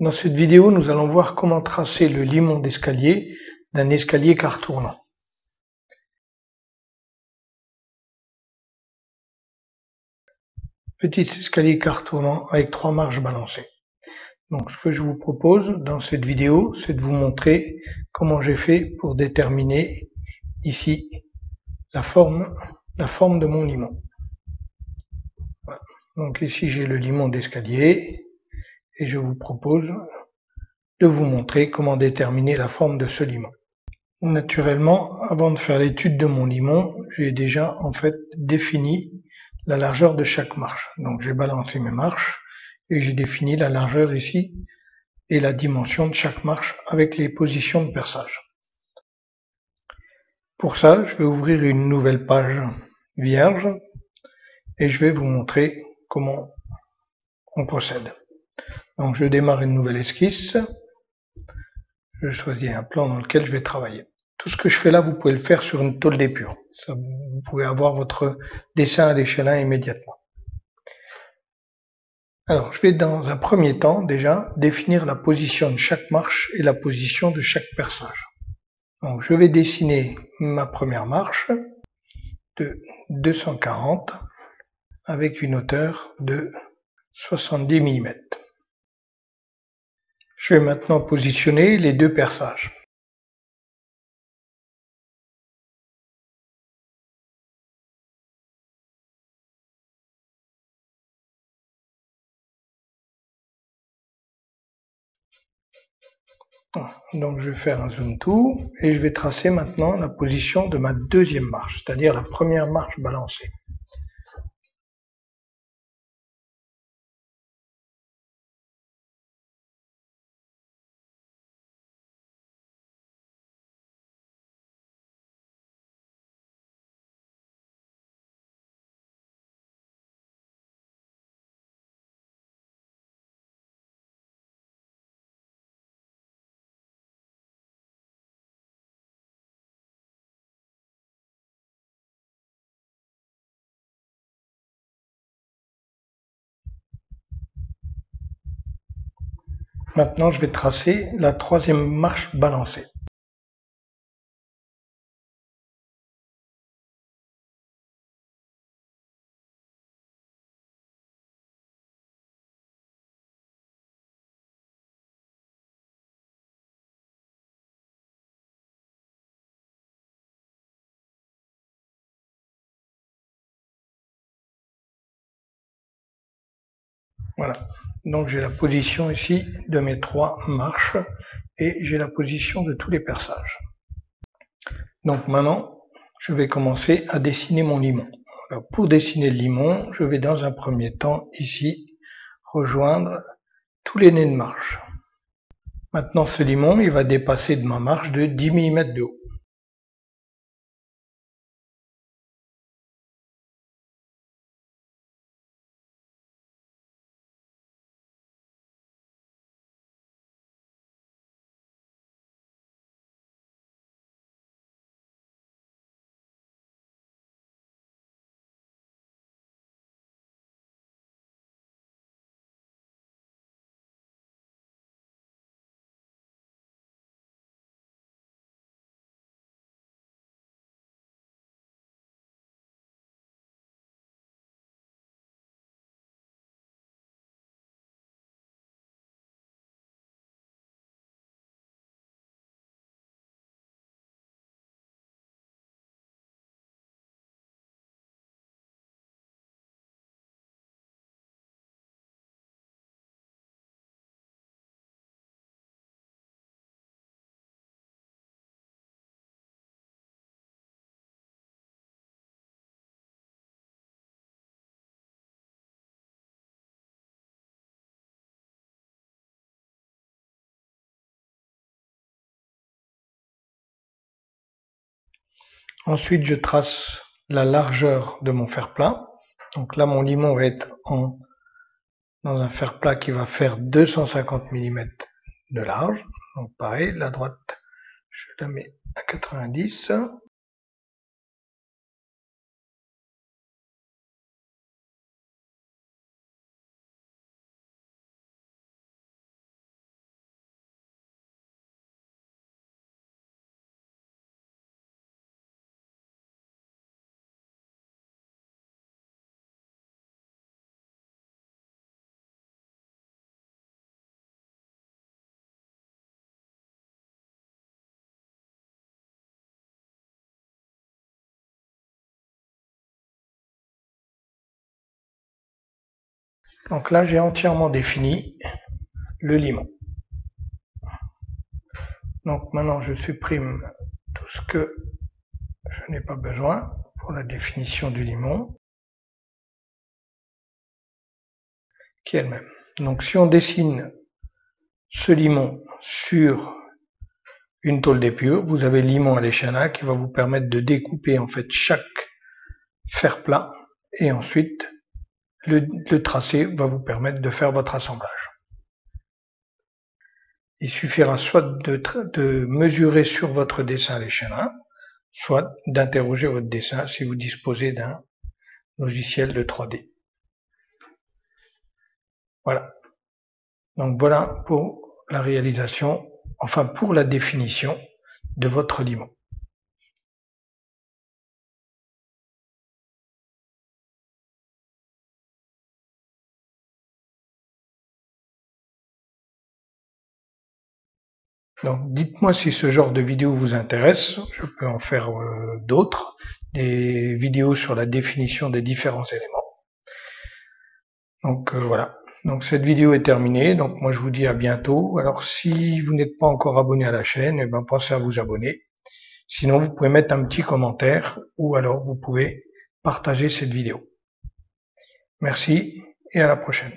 Dans cette vidéo, nous allons voir comment tracer le limon d'escalier d'un escalier quart tournant. Petit escalier quart tournant avec 3 marches balancées. Donc ce que je vous propose dans cette vidéo, c'est de vous montrer comment j'ai fait pour déterminer ici la forme de mon limon. Voilà. Donc ici j'ai le limon d'escalier et je vous propose de vous montrer comment déterminer la forme de ce limon. Naturellement, avant de faire l'étude de mon limon, j'ai déjà en fait défini la largeur de chaque marche. Donc j'ai balancé mes marches et j'ai défini la largeur ici et la dimension de chaque marche avec les positions de perçage. Pour ça, je vais ouvrir une nouvelle page vierge et je vais vous montrer comment on procède. Donc je démarre une nouvelle esquisse. Je choisis un plan dans lequel je vais travailler. Tout ce que je fais là, vous pouvez le faire sur une tôle d'épure. Vous pouvez avoir votre dessin à l'échelle 1 immédiatement. Alors, je vais dans un premier temps déjà définir la position de chaque marche et la position de chaque perçage. Donc, je vais dessiner ma première marche de 240 avec une hauteur de 70 mm. Je vais maintenant positionner les deux perçages. Donc je vais faire un zoom to et je vais tracer maintenant la position de ma deuxième marche, c'est-à-dire la première marche balancée. Maintenant, je vais tracer la troisième marche balancée. Voilà. Donc j'ai la position ici de mes 3 marches et j'ai la position de tous les perçages. Donc maintenant, je vais commencer à dessiner mon limon. Alors pour dessiner le limon, je vais dans un premier temps ici rejoindre tous les nez de marche. Maintenant ce limon, il va dépasser de ma marche de 10 mm de haut. Ensuite, je trace la largeur de mon fer-plat. Donc là, mon limon va être dans un fer-plat qui va faire 250 mm de large. Donc pareil, la droite, je la mets à 90. Donc là, j'ai entièrement défini le limon. Donc maintenant, je supprime tout ce que je n'ai pas besoin pour la définition du limon, qui est elle-même. Donc si on dessine ce limon sur une tôle d'épure, vous avez le limon à l'échana qui va vous permettre de découper en fait chaque fer plat, et ensuite le tracé va vous permettre de faire votre assemblage. Il suffira soit de mesurer sur votre dessin à l'échana, soit d'interroger votre dessin si vous disposez d'un logiciel de 3D. Voilà. Donc voilà pour la réalisation, enfin pour la définition de votre limon. Donc dites-moi si ce genre de vidéo vous intéresse, je peux en faire d'autres, des vidéos sur la définition des différents éléments. Donc voilà, donc cette vidéo est terminée, donc moi je vous dis à bientôt. Alors si vous n'êtes pas encore abonné à la chaîne, eh ben, pensez à vous abonner. Sinon vous pouvez mettre un petit commentaire ou alors vous pouvez partager cette vidéo. Merci et à la prochaine.